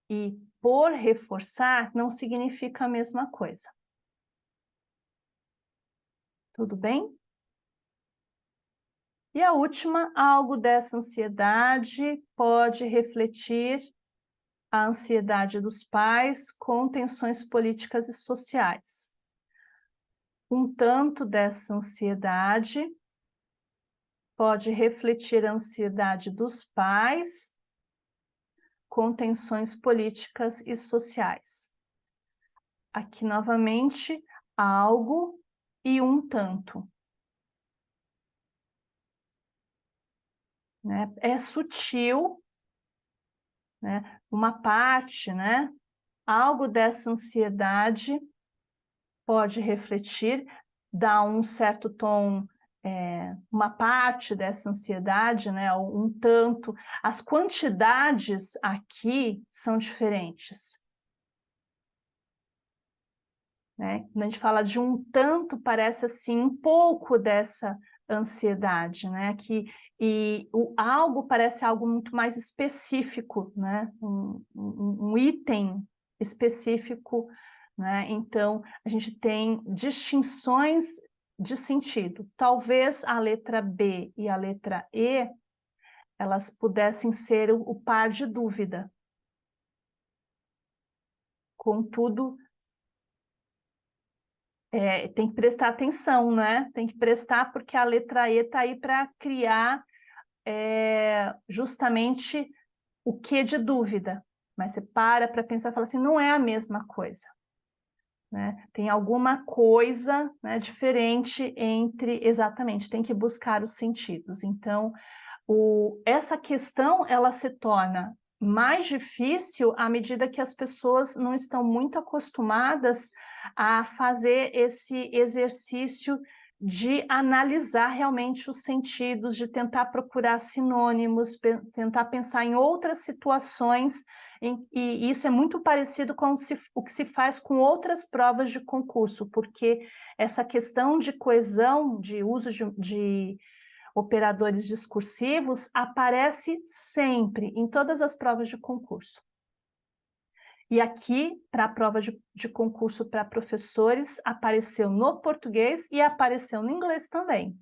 e por reforçar, não significa a mesma coisa. Tudo bem? E a última, algo dessa ansiedade pode refletir a ansiedade dos pais com tensões políticas e sociais. Um tanto dessa ansiedade pode refletir a ansiedade dos pais com tensões políticas e sociais. Aqui, novamente, algo e um tanto. Né? É sutil, né? Uma parte, né? Algo dessa ansiedade pode refletir, dar um certo tom, uma parte dessa ansiedade, né? Um tanto. As quantidades aqui são diferentes. Né? Quando a gente fala de um tanto, parece assim, um pouco dessa ansiedade, né? E o algo parece algo muito mais específico, né? Um item específico, né? Então, a gente tem distinções de sentido. Talvez a letra B e a letra E, elas pudessem ser o par de dúvida. Contudo, tem que prestar atenção, né? Tem que prestar porque a letra E está aí para criar justamente o que de dúvida. Mas você para pensar e fala assim, não é a mesma coisa. Né? Tem alguma coisa, né, diferente entre... Exatamente, tem que buscar os sentidos. Então, essa questão, ela se torna mais difícil à medida que as pessoas não estão muito acostumadas a fazer esse exercício de analisar realmente os sentidos, de tentar procurar sinônimos, tentar pensar em outras situações, e isso é muito parecido com o que se faz com outras provas de concurso, porque essa questão de coesão, de uso de operadores discursivos, aparece sempre, em todas as provas de concurso. E aqui, para a prova de concurso para professores, apareceu no português e apareceu no inglês também.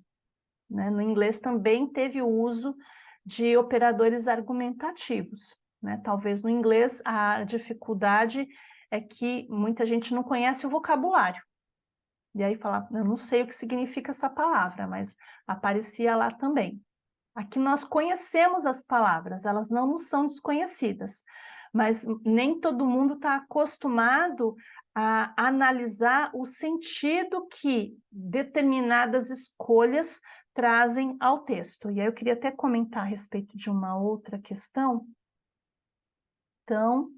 Né? No inglês também teve o uso de operadores argumentativos. Né? Talvez no inglês a dificuldade é que muita gente não conhece o vocabulário. E aí fala, eu não sei o que significa essa palavra, mas aparecia lá também. Aqui nós conhecemos as palavras, elas não nos são desconhecidas, mas nem todo mundo está acostumado a analisar o sentido que determinadas escolhas trazem ao texto. E aí eu queria até comentar a respeito de uma outra questão. Então,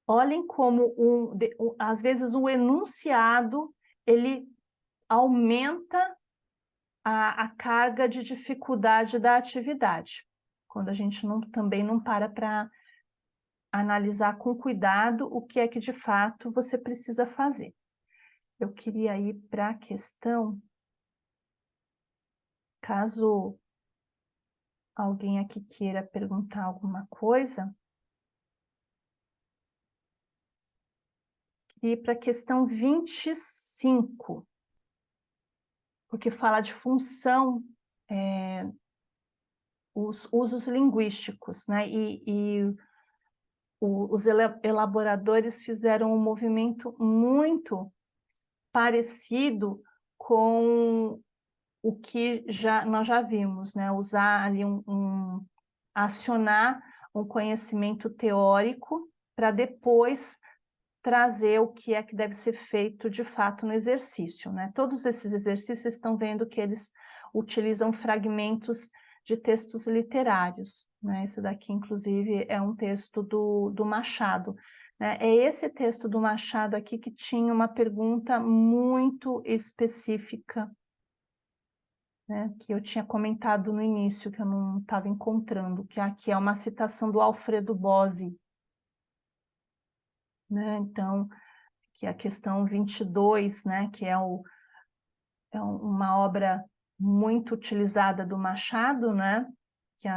olhem como, às vezes, o enunciado, ele aumenta a carga de dificuldade da atividade, quando a gente também não para analisar com cuidado o que é que de fato você precisa fazer. Eu queria ir para a questão, caso alguém aqui queira perguntar alguma coisa, e para a questão 25, porque fala de função, os usos linguísticos, né? Os elaboradores fizeram um movimento muito parecido com o que nós já vimos, né? Usar ali acionar um conhecimento teórico para depois trazer o que é que deve ser feito de fato no exercício, né? Todos esses exercícios estão vendo que eles utilizam fragmentos de textos literários, né? Esse daqui, inclusive, é um texto do Machado, né? É esse texto do Machado aqui que tinha uma pergunta muito específica, né? Que eu tinha comentado no início, que eu não estava encontrando, que aqui é uma citação do Alfredo Bozzi, né? Então, que é a questão 22, né? Que é uma obra muito utilizada do Machado, né? Que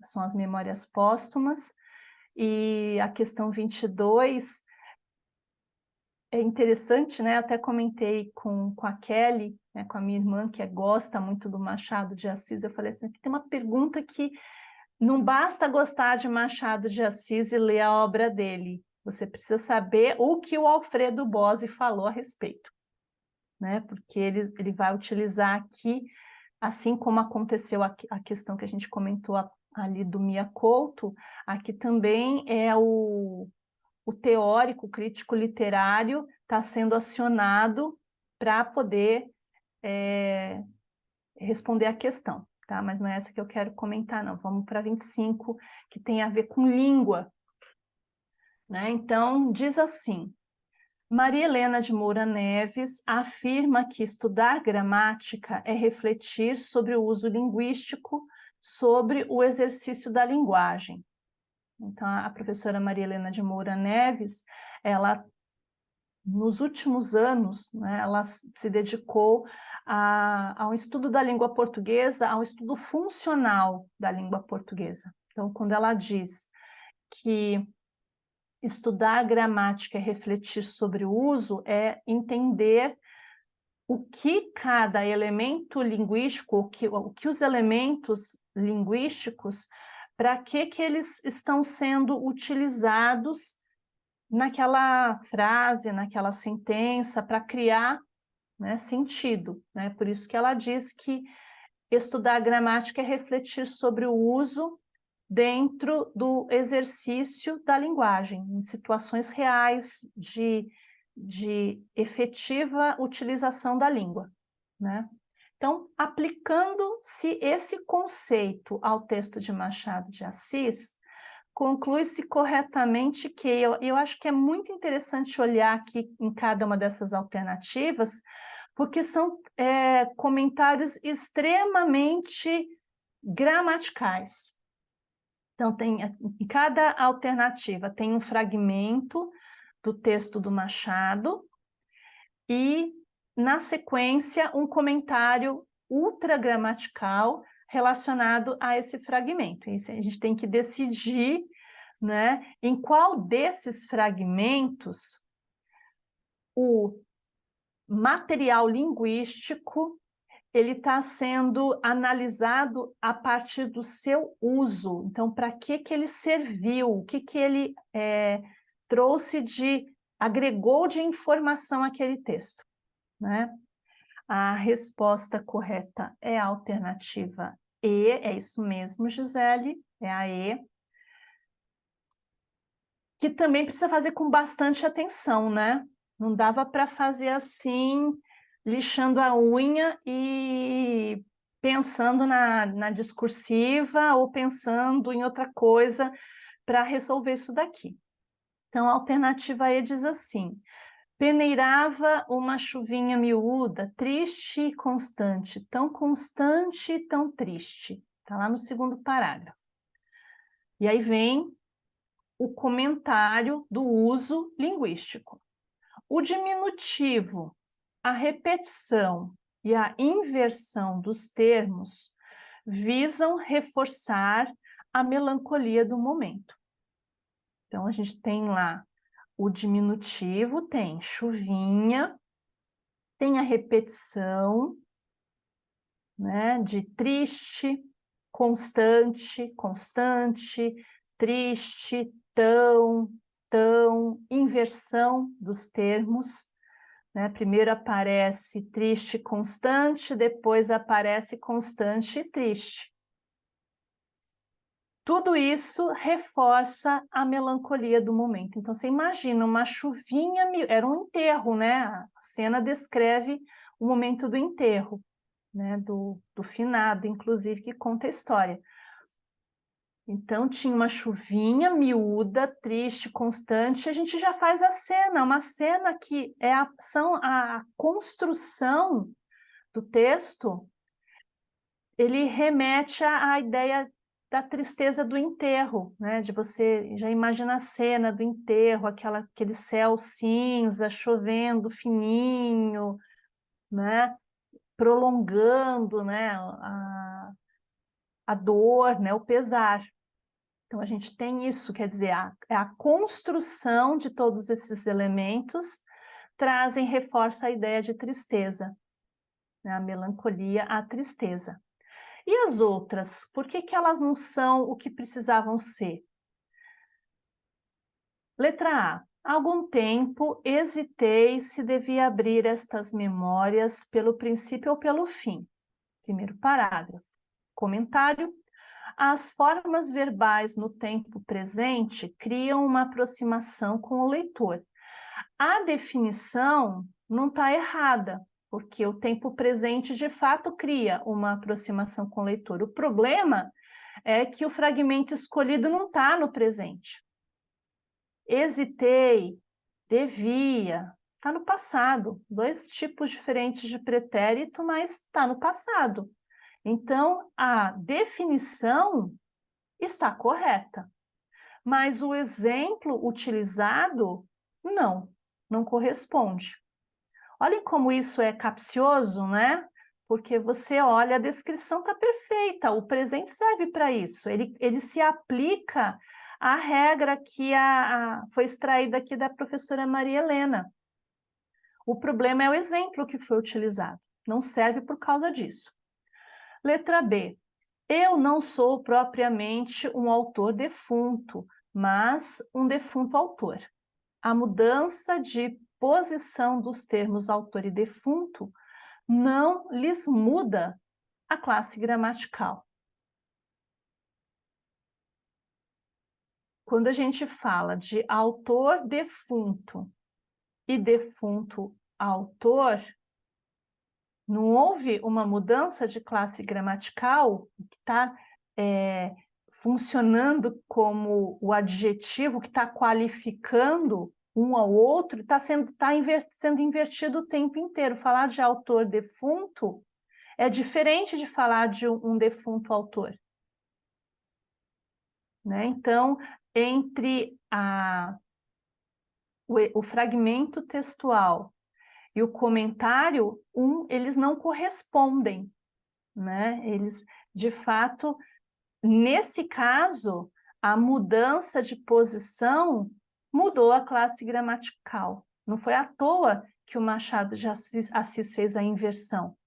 são as memórias póstumas, e a questão 22 é interessante, né? Eu até comentei com a Kelly, né, com a minha irmã, que gosta muito do Machado de Assis, eu falei assim, aqui tem uma pergunta que não basta gostar de Machado de Assis e ler a obra dele, você precisa saber o que o Alfredo Bozzi falou a respeito, né? Porque ele vai utilizar aqui, assim como aconteceu a questão que a gente comentou ali do Mia Couto, aqui também é o teórico, o crítico literário está sendo acionado para poder responder a questão, tá? Mas não é essa que eu quero comentar, não. Vamos para 25, que tem a ver com língua, né? Então, diz assim, Maria Helena de Moura Neves afirma que estudar gramática é refletir sobre o uso linguístico, sobre o exercício da linguagem. Então, a professora Maria Helena de Moura Neves, ela nos últimos anos, né, ela se dedicou ao estudo da língua portuguesa, ao estudo funcional da língua portuguesa. Então, quando ela diz que estudar gramática é refletir sobre o uso, é entender o que cada elemento linguístico, o que os elementos linguísticos, para que eles estão sendo utilizados naquela frase, naquela sentença, para criar, né, sentido, né? Por isso que ela diz que estudar gramática é refletir sobre o uso dentro do exercício da linguagem, em situações reais de efetiva utilização da língua, né? Então, aplicando-se esse conceito ao texto de Machado de Assis, conclui-se corretamente que eu acho que é muito interessante olhar aqui em cada uma dessas alternativas, porque são comentários extremamente gramaticais. Então, em cada alternativa tem um fragmento do texto do Machado e, na sequência, um comentário ultragramatical relacionado a esse fragmento. E a gente tem que decidir, né, em qual desses fragmentos o material linguístico ele está sendo analisado a partir do seu uso. Então, para que ele serviu? O que ele trouxe agregou de informação àquele texto, né? A resposta correta é a alternativa E, é isso mesmo, Gisele, é a E. Que também precisa fazer com bastante atenção, né? Não dava para fazer assim, lixando a unha e pensando na discursiva ou pensando em outra coisa para resolver isso daqui. Então, a alternativa E diz assim: peneirava uma chuvinha miúda, triste e constante e tão triste. Está lá no segundo parágrafo. E aí vem o comentário do uso linguístico. O diminutivo, a repetição e a inversão dos termos visam reforçar a melancolia do momento. Então, a gente tem lá o diminutivo, tem chuvinha, tem a repetição, né, de triste, constante, triste, tão, inversão dos termos, né? Primeiro aparece triste, constante, depois aparece constante e triste. Tudo isso reforça a melancolia do momento. Então, você imagina uma chuvinha, era um enterro, né? A cena descreve o momento do enterro, né? Do finado, inclusive, que conta a história. Então, tinha uma chuvinha miúda, triste, constante, a gente já faz a cena, uma cena que é a construção do texto, ele remete à ideia da tristeza do enterro, né? De você já imagina a cena do enterro, aquele céu cinza, chovendo fininho, né? Prolongando, né? A dor, né? O pesar. Então, a gente tem isso, quer dizer, a construção de todos esses elementos reforça a ideia de tristeza, né? A melancolia, a tristeza. E as outras, por que elas não são o que precisavam ser? Letra A. Há algum tempo hesitei se devia abrir estas memórias pelo princípio ou pelo fim. Primeiro parágrafo. Comentário. As formas verbais no tempo presente criam uma aproximação com o leitor. A definição não está errada, porque o tempo presente, de fato, cria uma aproximação com o leitor. O problema é que o fragmento escolhido não está no presente. Hesitei, devia, está no passado. Dois tipos diferentes de pretérito, mas está no passado. Então, a definição está correta, mas o exemplo utilizado, não. não corresponde. Olhem como isso é capcioso, né? Porque você olha, a descrição está perfeita, o presente serve para isso, ele se aplica à regra que foi extraída aqui da professora Maria Helena. O problema é o exemplo que foi utilizado, não serve por causa disso. Letra B. Eu não sou propriamente um autor defunto, mas um defunto autor. A mudança de posição dos termos autor e defunto não lhes muda a classe gramatical. Quando a gente fala de autor defunto e defunto autor, não houve uma mudança de classe gramatical que está funcionando como o adjetivo que está qualificando um ao outro, está sendo invertido o tempo inteiro. Falar de autor defunto é diferente de falar de um defunto autor. Né? Então, entre o fragmento textual e o comentário, eles não correspondem. Né? Eles, de fato, nesse caso, a mudança de posição mudou a classe gramatical. Não foi à toa que o Machado de Assis fez a inversão.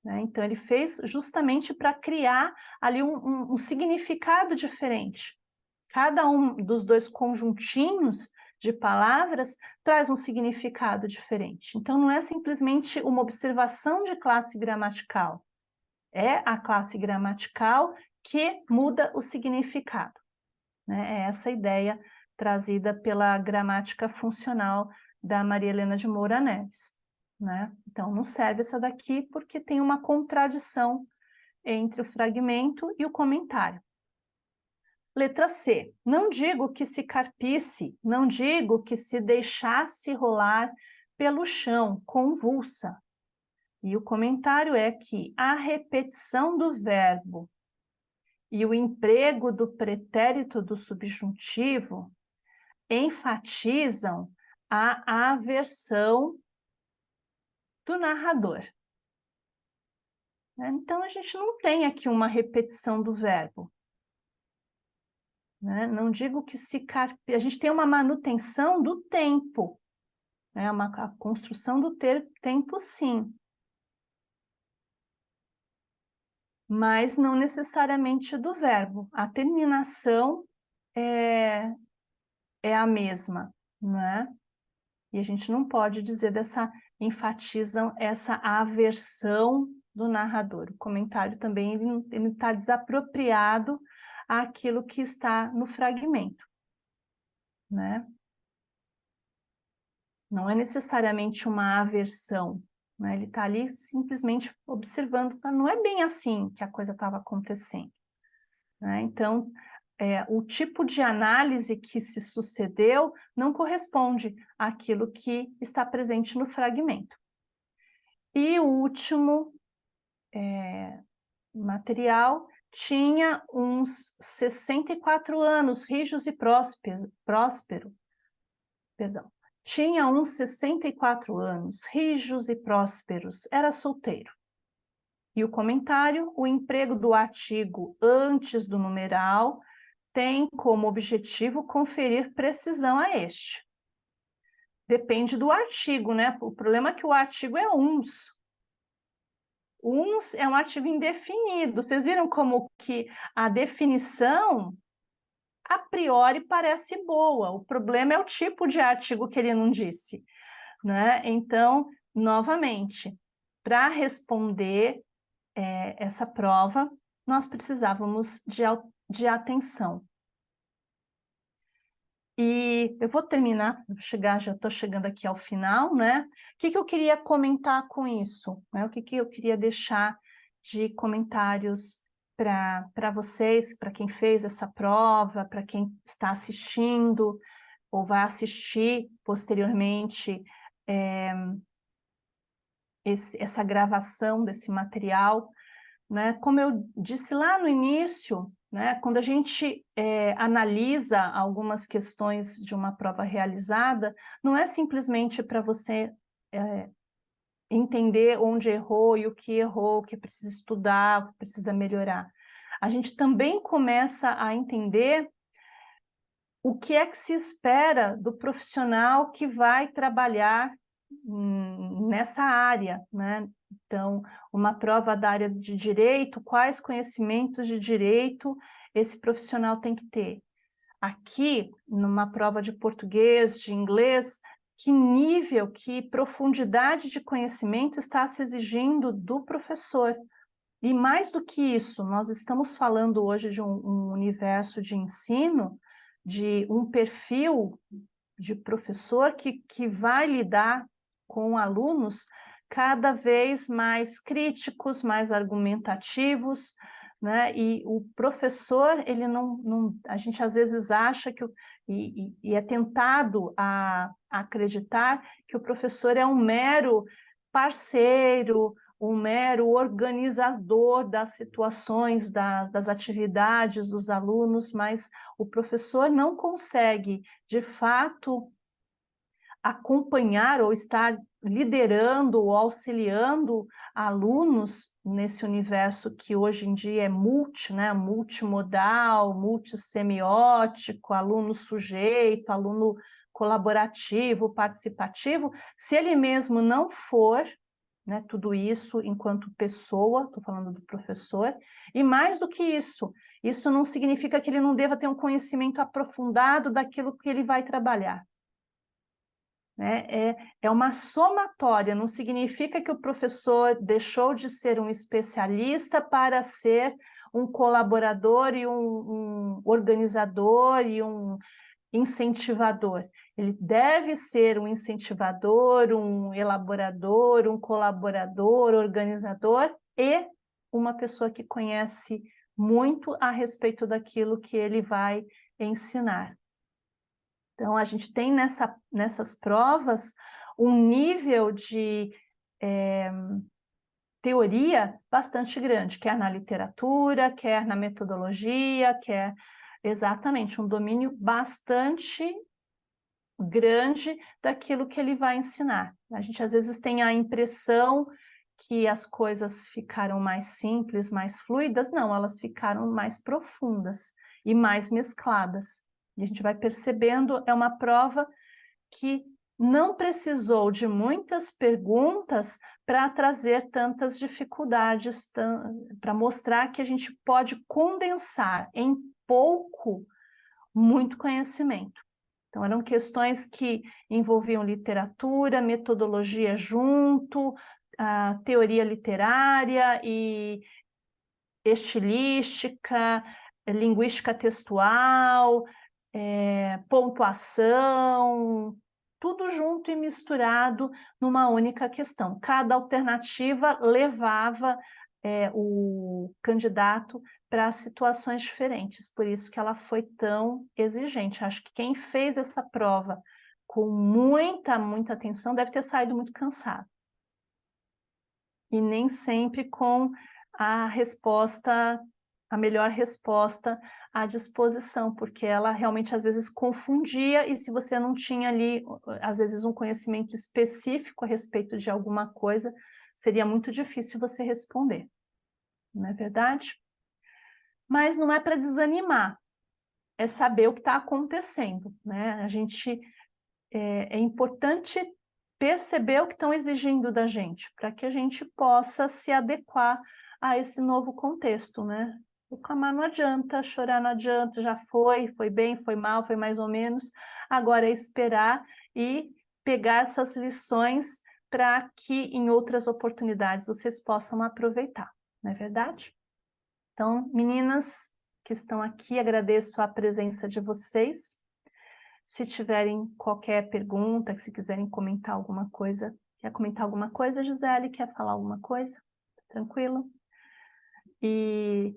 Né? Então, ele fez justamente para criar ali um significado diferente. Cada um dos dois conjuntinhos de palavras traz um significado diferente. Então, não é simplesmente uma observação de classe gramatical. É a classe gramatical que muda o significado. Né? É essa ideia trazida pela gramática funcional da Maria Helena de Moura Neves. Né? Então, não serve essa daqui porque tem uma contradição entre o fragmento e o comentário. Letra C. Não digo que se carpisse, não digo que se deixasse rolar pelo chão, convulsa. E o comentário é que a repetição do verbo e o emprego do pretérito do subjuntivo enfatizam a aversão do narrador. Então, a gente não tem aqui uma repetição do verbo. Né? Não digo que se carpisse, a gente tem uma manutenção do tempo, né? A construção do tempo, sim. Mas não necessariamente do verbo. A terminação é a mesma, não é? E a gente não pode dizer enfatizam essa aversão do narrador. O comentário também ele está desapropriado àquilo que está no fragmento, né? Não é necessariamente uma aversão, né? Ele está ali simplesmente observando, não é bem assim que a coisa estava acontecendo. Né? Então, o tipo de análise que se sucedeu não corresponde àquilo que está presente no fragmento. E o último material tinha uns 64 anos, rijos e próspero. Perdão. Tinha uns 64 anos, rijos e prósperos, era solteiro. E o comentário, o emprego do artigo antes do numeral tem como objetivo conferir precisão a este. Depende do artigo, né? O problema é que o artigo é uns. Uns é um artigo indefinido. Vocês viram como que a definição, a priori, parece boa. O problema é o tipo de artigo que ele não disse. Né? Então, novamente, para responder essa prova, nós precisávamos de atenção. E eu vou terminar, já estou chegando aqui ao final, né? O que eu queria comentar com isso? Né? O que eu queria deixar de comentários para vocês, para quem fez essa prova, para quem está assistindo ou vai assistir posteriormente essa gravação desse material, né? Como eu disse lá no início, né? Quando a gente analisa algumas questões de uma prova realizada, não é simplesmente para você entender onde errou e o que precisa estudar, o que precisa melhorar. A gente também começa a entender o que é que se espera do profissional que vai trabalhar nessa área, né? Então, uma prova da área de direito, quais conhecimentos de direito esse profissional tem que ter? Aqui, numa prova de português, de inglês, que nível, que profundidade de conhecimento está se exigindo do professor? E mais do que isso, nós estamos falando hoje de um universo de ensino, de um perfil de professor que vai lidar com alunos cada vez mais críticos, mais argumentativos, né? E o professor, ele não a gente às vezes acha que, e é tentado a acreditar que o professor é um mero parceiro, um mero organizador das situações, das atividades dos alunos, mas o professor não consegue, de fato, acompanhar ou estar liderando ou auxiliando alunos nesse universo que hoje em dia é né, multimodal, multissemiótico, aluno sujeito, aluno colaborativo, participativo, se ele mesmo não for, né, tudo isso enquanto pessoa, estou falando do professor, e mais do que isso não significa que ele não deva ter um conhecimento aprofundado daquilo que ele vai trabalhar. Né? É uma somatória, não significa que o professor deixou de ser um especialista para ser um colaborador e um organizador e um incentivador. Ele deve ser um incentivador, um elaborador, um colaborador, organizador e uma pessoa que conhece muito a respeito daquilo que ele vai ensinar. Então, a gente tem nessas provas um nível de teoria bastante grande, quer na literatura, quer na metodologia, quer exatamente um domínio bastante grande daquilo que ele vai ensinar. A gente às vezes tem a impressão que as coisas ficaram mais simples, mais fluidas, não, elas ficaram mais profundas e mais mescladas. E a gente vai percebendo, é uma prova que não precisou de muitas perguntas para trazer tantas dificuldades, para mostrar que a gente pode condensar em pouco muito conhecimento. Então, eram questões que envolviam literatura, metodologia junto, a teoria literária e estilística, linguística textual, pontuação, tudo junto e misturado numa única questão. Cada alternativa levava o candidato para situações diferentes, por isso que ela foi tão exigente. Acho que quem fez essa prova com muita atenção deve ter saído muito cansado. E nem sempre com a resposta, a melhor resposta à disposição, porque ela realmente às vezes confundia, e se você não tinha ali, às vezes, um conhecimento específico a respeito de alguma coisa, seria muito difícil você responder. Não é verdade? Mas não é para desanimar, é saber o que está acontecendo, né? A gente, é importante perceber o que estão exigindo da gente, para que a gente possa se adequar a esse novo contexto, né? Reclamar não adianta, chorar não adianta, já foi bem, foi mal, foi mais ou menos, agora é esperar e pegar essas lições para que em outras oportunidades vocês possam aproveitar, não é verdade? Então, meninas que estão aqui, agradeço a presença de vocês. Se tiverem qualquer pergunta, se quiserem comentar alguma coisa. Quer comentar alguma coisa, Gisele? Quer falar alguma coisa? Tranquilo? E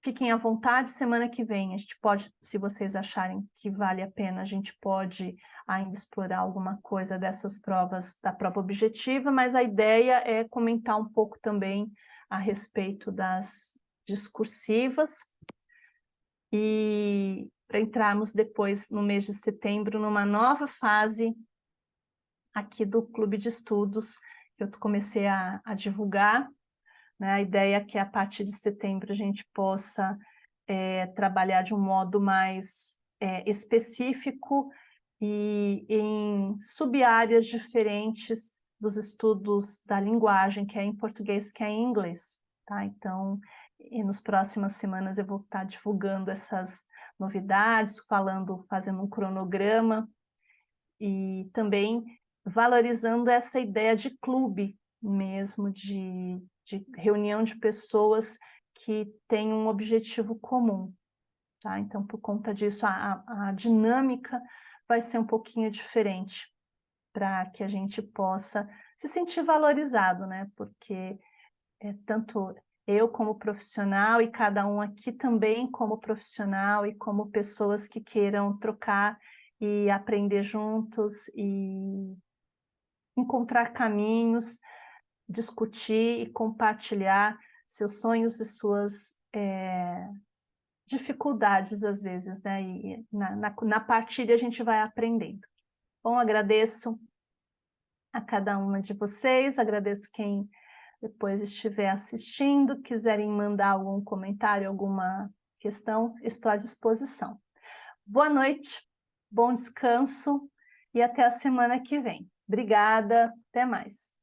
fiquem à vontade, semana que vem a gente pode, se vocês acharem que vale a pena, a gente pode ainda explorar alguma coisa dessas provas, da prova objetiva, mas a ideia é comentar um pouco também a respeito das discursivas, e para entrarmos depois, no mês de setembro, numa nova fase aqui do Clube de Estudos, que eu comecei a divulgar, né? A ideia é que a partir de setembro a gente possa trabalhar de um modo mais específico e em sub-áreas diferentes dos estudos da linguagem, que é em português, que é em inglês, tá? Então, nas próximas semanas eu vou estar divulgando essas novidades, fazendo um cronograma e também valorizando essa ideia de clube mesmo, de reunião de pessoas que têm um objetivo comum, tá? Então, por conta disso, a dinâmica vai ser um pouquinho diferente, para que a gente possa se sentir valorizado, né? Porque tanto eu como profissional e cada um aqui também como profissional e como pessoas que queiram trocar e aprender juntos e encontrar caminhos, discutir e compartilhar seus sonhos e suas dificuldades, às vezes, né? E na partilha a gente vai aprendendo. Bom, agradeço a cada uma de vocês, agradeço quem depois estiver assistindo, quiserem mandar algum comentário, alguma questão, estou à disposição. Boa noite, bom descanso e até a semana que vem. Obrigada, até mais.